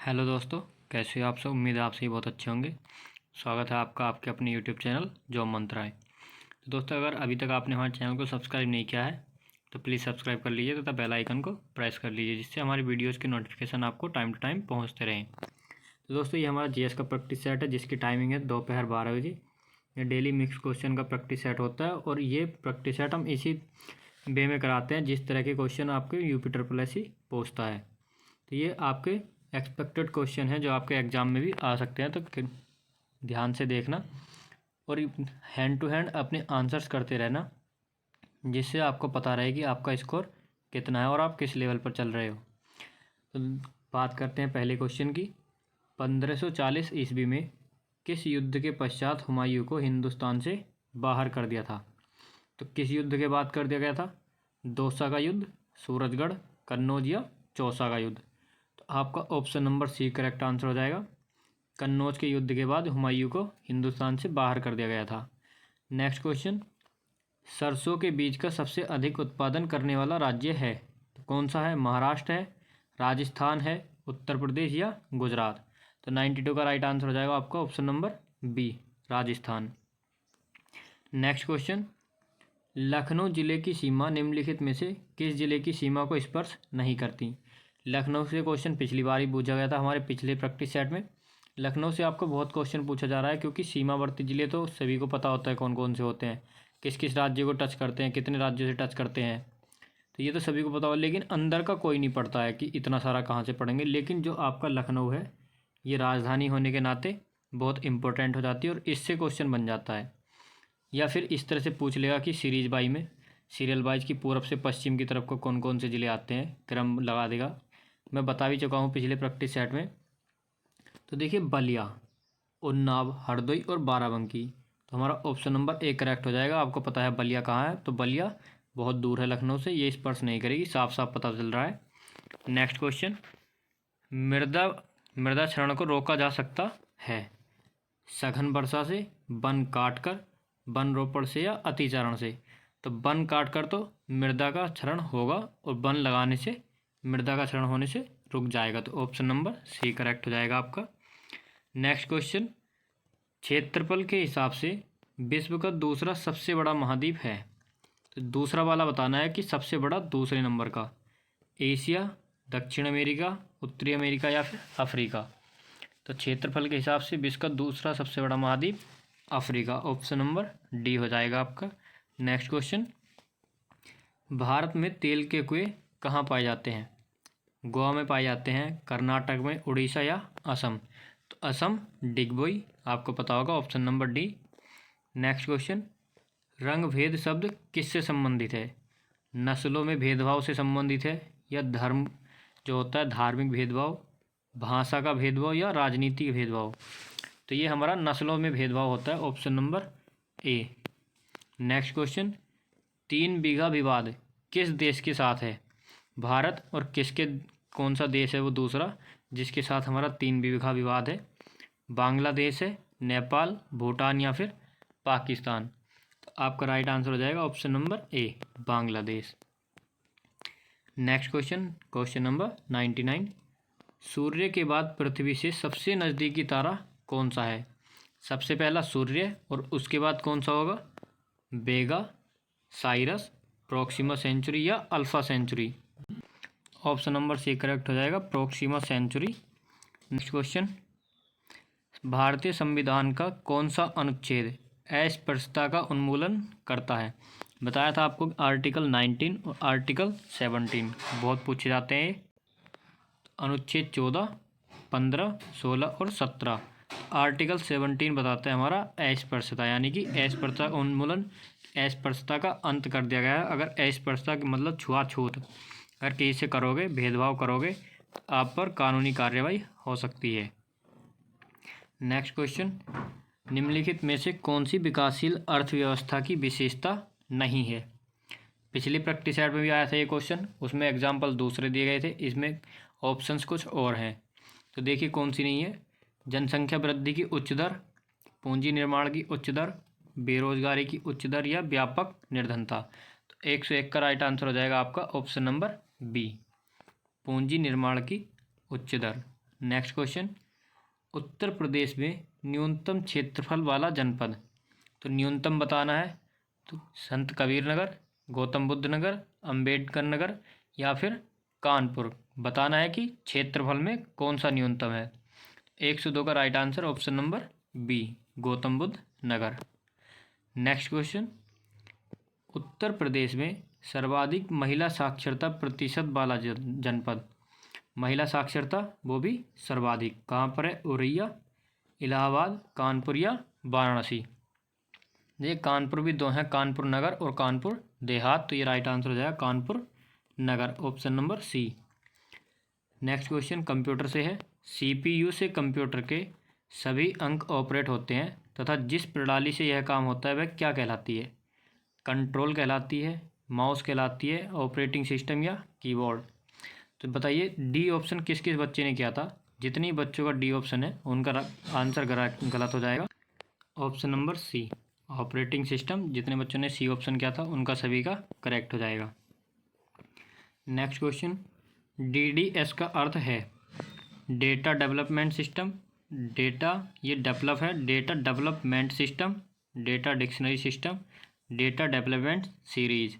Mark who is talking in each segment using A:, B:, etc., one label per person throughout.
A: Hello दोस्तों, कैसे हो आप सब। उम्मीद है आप सभी बहुत अच्छे होंगे। स्वागत है आपका आपके अपने यूट्यूब चैनल जॉब मंत्रालय। तो दोस्तों, अगर अभी तक आपने हमारे चैनल को सब्सक्राइब नहीं किया है तो प्लीज़ सब्सक्राइब कर लीजिए तथा बेल आइकन को प्रेस कर लीजिए, जिससे हमारी वीडियोज़ की नोटिफिकेशन आपको टाइम टू टाइम पहुँचते रहें। तो दोस्तों, ये हमारा जीएस का प्रैक्टिस सेट है, जिसकी टाइमिंग है दोपहर 12 बजे। ये डेली मिक्स क्वेश्चन का प्रैक्टिस सेट होता है और ये प्रैक्टिस सेट हम इसी वे में कराते हैं जिस तरह के क्वेश्चन आपके यूपी ट्रिपल एस पूछता है। तो ये आपके एक्सपेक्टेड क्वेश्चन है जो आपके एग्ज़ाम में भी आ सकते हैं, तो ध्यान से देखना और हैंड टू हैंड अपने आंसर्स करते रहना, जिससे आपको पता रहे कि आपका स्कोर कितना है और आप किस लेवल पर चल रहे हो। तो बात करते हैं पहले क्वेश्चन की। 1540 ईस्वी में किस युद्ध के पश्चात हुमायूं को हिंदुस्तान से बाहर कर दिया था? तो किस युद्ध के बाद कर दिया गया था? दोसा का युद्ध, सूरजगढ़, कन्नौज या चौसा का युद्ध? तो आपका option number C correct answer हो जाएगा। कन्नौज के युद्ध के बाद हुमायूं को हिंदुस्तान से बाहर कर दिया गया था। नेक्स्ट क्वेश्चन, सरसों के बीज का सबसे अधिक उत्पादन करने वाला राज्य है? तो कौन सा है? महाराष्ट्र है, राजस्थान है, उत्तर प्रदेश या गुजरात? तो 92 का राइट आंसर हो जाएगा आपका option number B, Rajasthan. Next question, Lucknow जिले की सीमा निम्नलिखित में से किस जिले की सीमा को स्पर्श नहीं करती? लखनऊ से क्वेश्चन पिछली बार ही पूछा गया था हमारे पिछले प्रैक्टिस सेट में। लखनऊ से आपको बहुत क्वेश्चन पूछा जा रहा है, क्योंकि सीमावर्ती जिले तो सभी को पता होता है कौन कौन से होते हैं, किस किस राज्य को टच करते हैं, कितने राज्यों से टच करते हैं, तो ये तो सभी को पता हो। लेकिन अंदर का कोई नहीं पड़ता है कि इतना सारा कहाँ से पढ़ेंगे। लेकिन जो आपका लखनऊ है, ये राजधानी होने के नाते बहुत इंपॉर्टेंट हो जाती है और इससे क्वेश्चन बन जाता है। या फिर इस तरह से पूछ लेगा कि सीरीज बाई में, सीरियल वाइज की पूरब से पश्चिम की तरफ को कौन कौन से ज़िले आते हैं, क्रम लगा देगा। मैं बता भी चुका हूँ पिछले प्रैक्टिस सेट में। तो देखिए, बलिया, उन्नाव, हरदोई और बाराबंकी। तो हमारा ऑप्शन नंबर ए करेक्ट हो जाएगा। आपको पता है बलिया कहाँ है, तो बलिया बहुत दूर है लखनऊ से, ये स्पर्श नहीं करेगी, साफ साफ पता चल रहा है। नेक्स्ट क्वेश्चन, मृदा मृदा क्षरण को रोका जा सकता है? सघन वर्षा से, वन काट कर, वन रोपण से या अतिचारण से? तो वन काट कर तो मृदा का क्षरण होगा और वन लगाने से मृदा का क्षरण होने से रुक जाएगा। तो ऑप्शन नंबर सी करेक्ट हो जाएगा आपका। नेक्स्ट क्वेश्चन, क्षेत्रफल के हिसाब से विश्व का दूसरा सबसे बड़ा महाद्वीप है? तो दूसरा वाला बताना है कि सबसे बड़ा दूसरे नंबर का। एशिया, दक्षिण अमेरिका, उत्तरी अमेरिका या फिर अफ्रीका? तो क्षेत्रफल के हिसाब से विश्व का दूसरा सबसे बड़ा महाद्वीप अफ्रीका, ऑप्शन नंबर डी हो जाएगा आपका। नेक्स्ट क्वेश्चन, भारत में तेल के कुएं कहाँ पाए जाते हैं? गोवा में पाए जाते हैं, कर्नाटक में, उड़ीसा या असम? तो असम, डिगबोई, आपको पता होगा, option number D. Next question, रंग भेद शब्द किससे संबंधित है? नस्लों में भेदभाव से संबंधित है, या धर्म जो होता है धार्मिक भेदभाव, भाषा का भेदभाव या राजनीतिक भेदभाव? तो ये हमारा नस्लों में भेदभाव होता है, option number A. Next question, 3 बीघा विवाद किस देश के साथ है? भारत और किसके, कौन सा देश है वो दूसरा जिसके साथ हमारा 3 बीघा विवाद है? बांग्लादेश है, नेपाल, भूटान या फिर पाकिस्तान? तो आपका राइट आंसर हो जाएगा option number A, Bangladesh. Next question, question number 99, सूर्य के बाद पृथ्वी से सबसे नज़दीकी तारा कौन सा है? सबसे पहला सूर्य और उसके बाद कौन सा होगा? बेगा, साइरस, प्रोक्सिमा सेंचुरी या Alpha Centauri? Option number C correct हो जाएगा, प्रोक्सिमा सेंचुरी। नेक्स्ट क्वेश्चन, भारतीय संविधान का कौन सा अनुच्छेद अस्पृश्यता का उन्मूलन करता है? बताया था आपको आर्टिकल 19 और आर्टिकल 17 बहुत पूछे जाते हैं। अनुच्छेद 14, 15, 16 और 17। आर्टिकल 17 बताता है हमारा अस्पृश्यता, यानी कि अस्पृश्यता उन्मूलन, अस्पृश्यता का अंत कर दिया गया है। अगर अस्पृश्यता का मतलब छुआछूत अगर किसी से करोगे, भेदभाव करोगे, तो आप पर कानूनी कार्रवाई हो सकती है। नेक्स्ट क्वेश्चन, निम्नलिखित में से कौन सी विकासशील अर्थव्यवस्था की विशेषता नहीं है? पिछली प्रैक्टिस सेट में भी आया था ये क्वेश्चन, उसमें एग्जाम्पल दूसरे दिए गए थे, इसमें ऑप्शंस कुछ और हैं। तो देखिए कौन सी नहीं है। जनसंख्या वृद्धि की उच्च दर, पूंजी निर्माण की उच्च दर, बेरोजगारी की उच्च दर या व्यापक निर्धनता? तो 101 का राइट आंसर हो जाएगा आपका ऑप्शन नंबर बी, पूंजी निर्माण की उच्च दर। नेक्स्ट क्वेश्चन, उत्तर प्रदेश में न्यूनतम क्षेत्रफल वाला जनपद। तो न्यूनतम बताना है, तो संत कबीर नगर, गौतम बुद्ध नगर, अंबेडकर नगर या फिर कानपुर बताना है कि क्षेत्रफल में कौन सा न्यूनतम है। 102 का right answer option number B, Gautam Buddh Nagar. Next question, Uttar Pradesh में सर्वाधिक महिला साक्षरता प्रतिशत वाला जनपद। महिला साक्षरता वो भी सर्वाधिक कहाँ पर है? औरैया, इलाहाबाद, कानपुर या वाराणसी। ये कानपुर भी दो हैं, कानपुर नगर और कानपुर देहात, तो ये राइट आंसर हो जाएगा Kanpur Nagar, option number C. Next question computer से है। सीपीयू से कंप्यूटर के सभी अंक ऑपरेट होते हैं तथा जिस प्रणाली से यह काम होता है वह क्या कहलाती है? कंट्रोल कहलाती है, माउस कहलाती है, ऑपरेटिंग सिस्टम या कीबोर्ड। तो बताइए डी ऑप्शन किस किस बच्चे ने किया था? जितनी बच्चों का डी ऑप्शन है उनका आंसर गलत हो जाएगा, option number C, operating system. जितने बच्चों ने सी ऑप्शन किया था उनका सभी का करेक्ट हो जाएगा। नेक्स्ट क्वेश्चन, डीडीएस का अर्थ है डेटा डेवलपमेंट सिस्टम, डेटा ये डेवलप है, data development system, data dictionary system, data development series.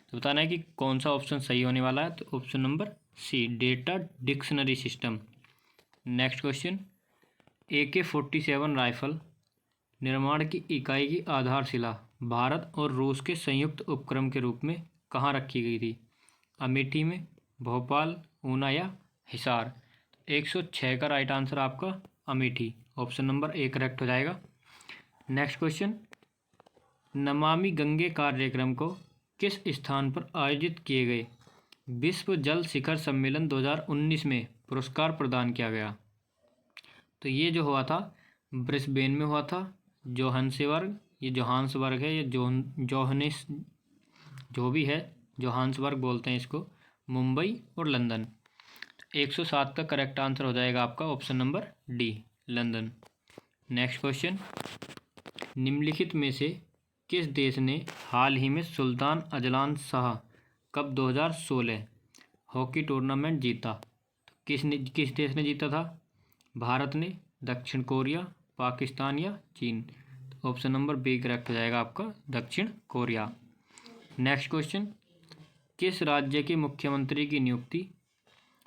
A: तो बताना है कि कौन सा ऑप्शन सही होने वाला है, तो option number C, data dictionary system. Next question, AK-47 rifle निर्माण की इकाई की आधारशिला भारत और रूस के संयुक्त उपक्रम के रूप में कहाँ रखी गई थी? अमेठी में, भोपाल, ऊना या हिसार। 106 का राइट आंसर आपका Amethi, option number A correct हो जाएगा। नेक्स्ट क्वेश्चन, नमामि गंगे कार्यक्रम को किस स्थान पर आयोजित किए गए विश्व जल शिखर सम्मेलन 2019 में पुरस्कार प्रदान किया गया? तो ये जो हुआ था ब्रिस्बेन में हुआ था, जोहान्सबर्ग, ये जोहान्सबर्ग है, ये जोहनिस जो भी है, जोहान्सबर्ग बोलते हैं इसको, मुंबई और लंदन। 107 का करेक्ट आंसर हो जाएगा आपका option number D, London. Next question, निम्नलिखित में से किस देश ने हाल ही में Sultan Azlan Shah cup 2016 hockey tournament जीता? किस देश ने जीता था? भारत ने, दक्षिण कोरिया, पाकिस्तान या चीन। ऑप्शन नंबर बी करेक्ट हो जाएगा आपका दक्षिण कोरिया। नेक्स्ट क्वेश्चन, किस राज्य के मुख्यमंत्री की नियुक्ति,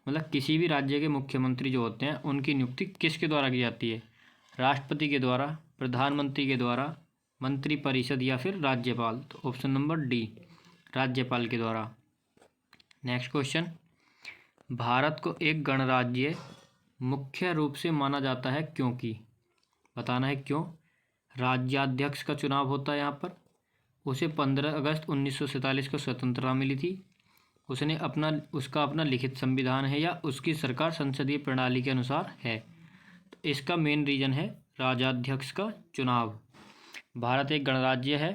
A: मतलब किसी भी राज्य के मुख्यमंत्री जो होते हैं उनकी नियुक्ति किसके द्वारा की जाती है? राष्ट्रपति के द्वारा, प्रधानमंत्री के द्वारा, मंत्रिपरिषद या फिर राज्यपाल। तो ऑप्शन नंबर डी, राज्यपाल के द्वारा। नेक्स्ट क्वेश्चन, भारत को एक गणराज्य मुख्य रूप से माना जाता है क्योंकि, बताना है क्यों। राज्याध्यक्ष का चुनाव होता है यहाँ पर, उसे 15 अगस्त 1947 को स्वतंत्रता मिली थी, उसका अपना लिखित संविधान है या उसकी सरकार संसदीय प्रणाली के अनुसार है। तो इसका मेन रीजन है राजाध्यक्ष का चुनाव। भारत एक गणराज्य है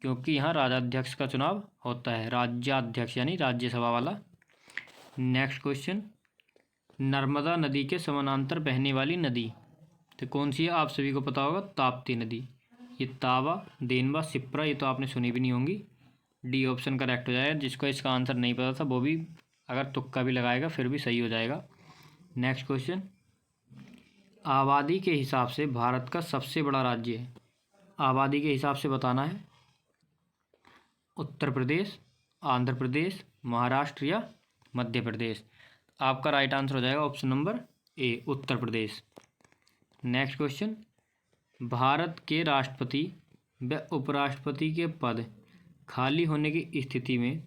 A: क्योंकि यहाँ राजाध्यक्ष का चुनाव होता है, राज्याध्यक्ष यानी राज्यसभा वाला। नेक्स्ट क्वेश्चन, नर्मदा नदी के समानांतर बहने वाली नदी तो कौन सी है? आप सभी को पता होगा, ताप्ती नदी। ये तावा, देनवा, सिप्रा ये तो आपने सुनी भी नहीं होंगी। डी ऑप्शन करेक्ट हो जाएगा। जिसको इसका आंसर नहीं पता था वो भी अगर तुक्का भी लगाएगा फिर भी सही हो जाएगा। नेक्स्ट क्वेश्चन, आबादी के हिसाब से भारत का सबसे बड़ा राज्य है, आबादी के हिसाब से बताना है। उत्तर प्रदेश, आंध्र प्रदेश, महाराष्ट्र या मध्य प्रदेश। आपका राइट आंसर हो जाएगा option number A, Uttar Pradesh. Next question, Bharat के राष्ट्रपति व उपराष्ट्रपति के पद खाली होने की स्थिति में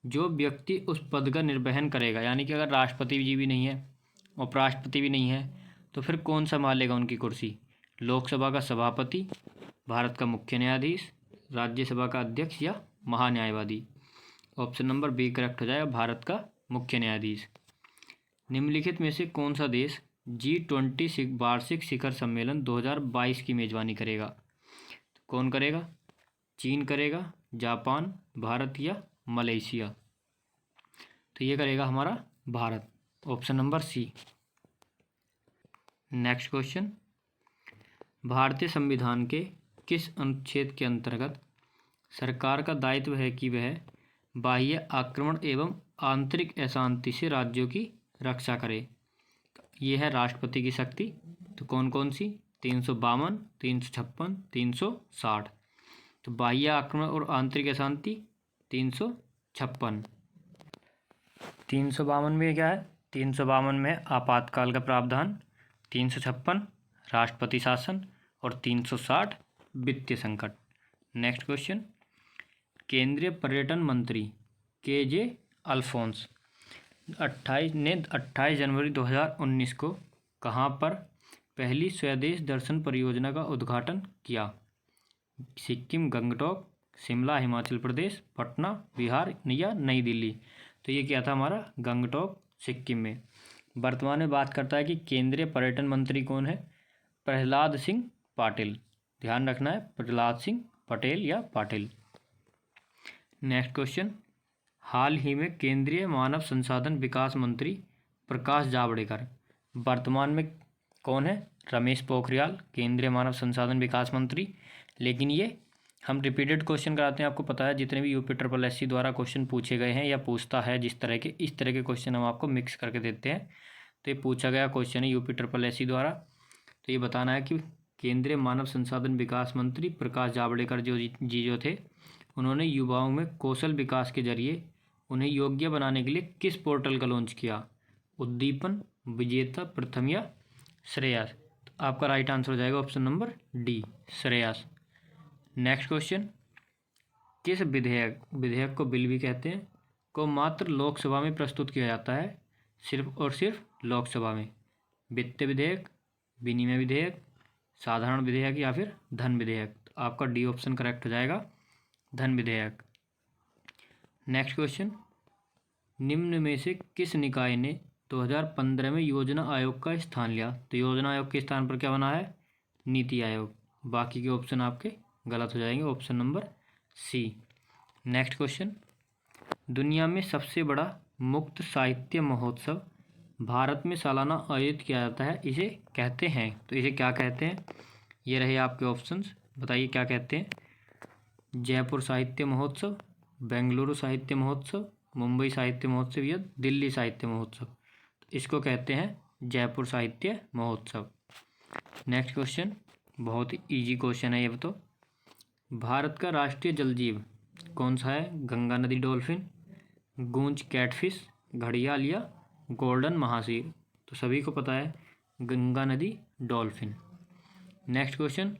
A: जो व्यक्ति उस पद का निर्वहन करेगा, यानी कि अगर राष्ट्रपति जी भी नहीं है, उपराष्ट्रपति भी नहीं है, तो फिर कौन संभालेगा उनकी कुर्सी? लोकसभा का सभापति, भारत का मुख्य न्यायाधीश, राज्यसभा का अध्यक्ष या महान्यायवादी। ऑप्शन नंबर बी करेक्ट हो जाएगा, भारत का मुख्य न्यायाधीश। निम्नलिखित में से कौन सा देश G20 वार्षिक शिखर सम्मेलन 2022 की मेजबानी करेगा? तो कौन करेगा? चीन करेगा, जापान, भारत या मलेशिया। तो ये करेगा हमारा Bharat, option number C. Next question, भारतीय संविधान के किस अनुच्छेद के अंतर्गत सरकार का दायित्व है कि वह बाह्य आक्रमण एवं आंतरिक अशांति से राज्यों की रक्षा करे? ये है राष्ट्रपति की शक्ति। तो कौन कौन सी? 352, 356, 360। तो बाह्य आक्रमण और आंतरिक अशांति 356। 352 में क्या है? 352 में आपातकाल का प्रावधान, 356 राष्ट्रपति शासन और 360 वित्तीय संकट। नेक्स्ट क्वेश्चन, केंद्रीय पर्यटन मंत्री KJ अल्फोंस 28 जनवरी 2019 को कहाँ पर पहली स्वदेश दर्शन परियोजना का उद्घाटन किया? सिक्किम, गंगटोक, शिमला हिमाचल प्रदेश, पटना बिहार या नई दिल्ली? तो ये क्या था हमारा? गंगटोक सिक्किम में। वर्तमान में बात करता है कि केंद्रीय पर्यटन मंत्री कौन है? प्रहलाद सिंह पाटिल। ध्यान रखना है, प्रहलाद सिंह पटेल या पाटिल। नेक्स्ट क्वेश्चन, हाल ही में केंद्रीय मानव संसाधन विकास मंत्री प्रकाश जावड़ेकर वर्तमान में कौन है? रमेश पोखरियाल केंद्रीय मानव संसाधन विकास मंत्री। लेकिन ये हम रिपीटेड क्वेश्चन कराते हैं, आपको पता है जितने भी UPSSC द्वारा क्वेश्चन पूछे गए हैं या पूछता है जिस तरह के, इस तरह के क्वेश्चन हम आपको मिक्स करके देते हैं। तो ये पूछा गया क्वेश्चन है UPSSC द्वारा। तो ये बताना है कि केंद्रीय मानव संसाधन विकास मंत्री प्रकाश जावड़ेकर जो थे, उन्होंने युवाओं में कौशल विकास के जरिए उन्हें योग्य बनाने के लिए किस पोर्टल का लॉन्च किया? उद्दीपन, विजेता, प्रथम या श्रेयस? तो आपका राइट आंसर हो जाएगा option number D, Shreyas. Next question, किस विधेयक को बिल भी कहते हैं, को मात्र लोकसभा में प्रस्तुत किया जाता है, सिर्फ और सिर्फ लोकसभा में? वित्त विधेयक, विनिमय विधेयक, साधारण विधेयक या फिर धन विधेयक? तो आपका डी ऑप्शन करेक्ट हो जाएगा, धन विधेयक। नेक्स्ट क्वेश्चन, निम्न में से किस निकाय ने 2015 में योजना आयोग का स्थान लिया? तो योजना आयोग के स्थान पर क्या बना है? नीति आयोग। बाकी के ऑप्शन आपके गलत हो जाएंगे, option number C. Next question, दुनिया में सबसे बड़ा मुक्त साहित्य महोत्सव भारत में सालाना आयोजित किया जाता है, इसे कहते हैं? तो इसे क्या कहते हैं? ये रहे आपके ऑप्शंस, बताइए क्या कहते हैं? जयपुर साहित्य महोत्सव, बेंगलुरु साहित्य महोत्सव, मुंबई साहित्य महोत्सव या दिल्ली साहित्य महोत्सव? तो इसको कहते हैं जयपुर साहित्य महोत्सव। नेक्स्ट क्वेश्चन, बहुत ही ईजी क्वेश्चन है ये तो। भारत का राष्ट्रीय जलजीव कौन सा है? गंगा नदी डॉल्फिन, गूंज कैटफिश, घड़ियाल या गोल्डन महासीर? तो सभी को पता है गंगा नदी डॉल्फिन। नेक्स्ट क्वेश्चन,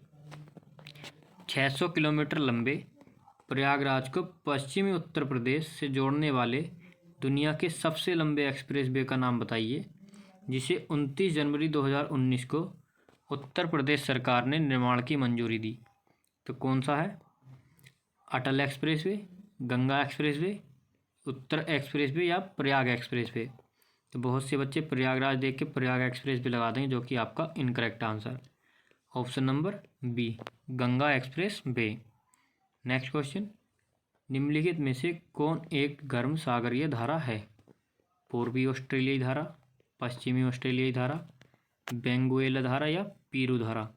A: 600 किलोमीटर लंबे प्रयागराज को पश्चिमी उत्तर प्रदेश से जोड़ने वाले दुनिया के सबसे लंबे एक्सप्रेसवे का नाम बताइए, जिसे 29 जनवरी 2019 को उत्तर प्रदेश सरकार ने निर्माण की मंजूरी दी? तो कौन सा है? अटल एक्सप्रेसवे, गंगा एक्सप्रेसवे, उत्तर एक्सप्रेसवे या प्रयाग एक्सप्रेसवे? तो बहुत से बच्चे प्रयागराज देख के प्रयाग एक्सप्रेसवे लगा देंगे, जो कि आपका incorrect answer, option number B, Ganga expressway. Next question, निम्नलिखित में से कौन एक गर्म सागरीय धारा है? पूर्वी ऑस्ट्रेलियाई धारा, पश्चिमी ऑस्ट्रेलियाई धारा, वेनेजुएला धारा या पीरू धारा?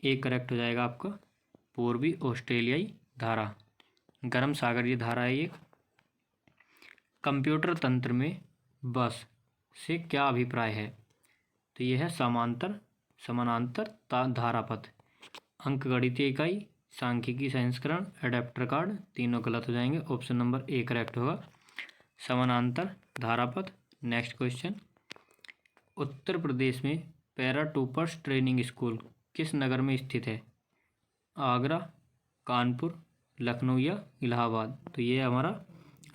A: एक करेक्ट हो जाएगा आपका, पूर्वी ऑस्ट्रेलियाई धारा, गर्म सागरीय धारा है एक। कंप्यूटर तंत्र में बस से क्या अभिप्राय है? तो यह है समानांतर धारापथ। अंकगणितीय इकाई, सांख्यिकी संस्करण, एडेप्टर कार्ड? तीनों गलत हो जाएंगे, ऑप्शन नंबर ए करेक्ट होगा, समानांतर धारापथ। नेक्स्ट क्वेश्चन, उत्तर प्रदेश में पैराट्रूपर्स ट्रेनिंग स्कूल किस नगर में स्थित है? आगरा, कानपुर, लखनऊ या इलाहाबाद? तो ये हमारा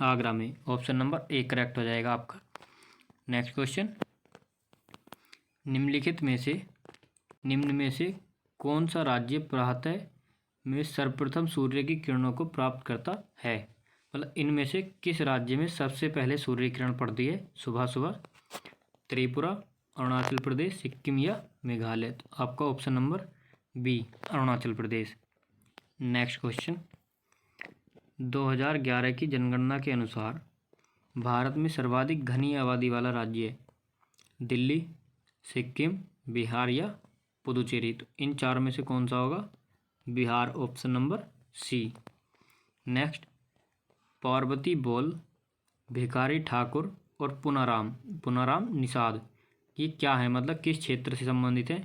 A: आगरा में, ऑप्शन नंबर ए करेक्ट हो जाएगा आपका। नेक्स्ट क्वेश्चन, निम्न में से कौन सा राज्य प्रातः में सर्वप्रथम सूर्य की किरणों को प्राप्त करता है? मतलब इनमें से किस राज्य में सबसे पहले सूर्य किरण पड़ती है सुबह सुबह? त्रिपुरा, अरुणाचल प्रदेश, सिक्किम या मेघालय? तो आपका option number B, Arunachal Pradesh. Next question, 2011 की जनगणना के अनुसार भारत में सर्वाधिक घनी आबादी वाला राज्य है? दिल्ली, सिक्किम, बिहार या पुदुचेरी? तो इन चारों में से कौन सा होगा? Bihar, option number C. Next, Parvati बोल, भिखारी ठाकुर और पुनाराम निषाद ये क्या है, मतलब किस क्षेत्र से संबंधित है।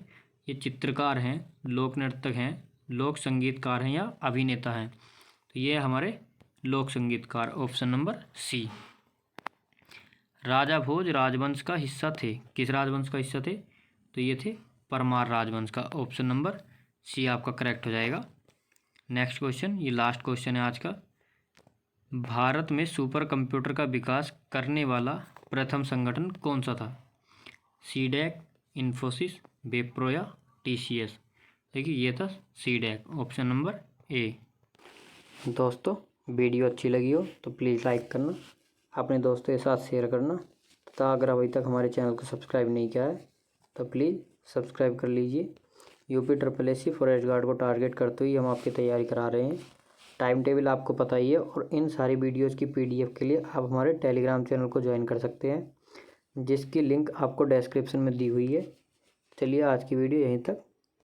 A: ये चित्रकार हैं, लोक नर्तक हैं, लोक संगीतकार हैं या अभिनेता हैं। तो ये हमारे लोक संगीतकार, ऑप्शन नंबर सी। राजा भोज राजवंश का हिस्सा थे, किस राजवंश का हिस्सा थे, तो ये थे परमार राजवंश का, ऑप्शन नंबर सी आपका करेक्ट हो जाएगा। नेक्स्ट क्वेश्चन, ये लास्ट क्वेश्चन है आज का। भारत में सुपर कंप्यूटर का विकास करने वाला प्रथम संगठन कौन सा था। सीडैक, इन्फोसिस, विप्रो या टीसीएस। देखिए ये था सीडैक, ऑप्शन नंबर ए। दोस्तों वीडियो अच्छी लगी हो तो प्लीज़ लाइक करना, अपने दोस्तों के साथ शेयर करना तथा अगर अभी तक हमारे चैनल को सब्सक्राइब नहीं किया है तो प्लीज़ सब्सक्राइब कर लीजिए। यूपी SSC फॉरेस्ट गार्ड को टारगेट करते हुए हम आपकी तैयारी करा रहे हैं। टाइम टेबल आपको पता ही है और इन सारी वीडियोज़ की PDF के लिए आप हमारे टेलीग्राम चैनल को ज्वाइन कर सकते हैं, जिसकी लिंक आपको डिस्क्रिप्शन में दी हुई है। चलिए आज की वीडियो यहीं तक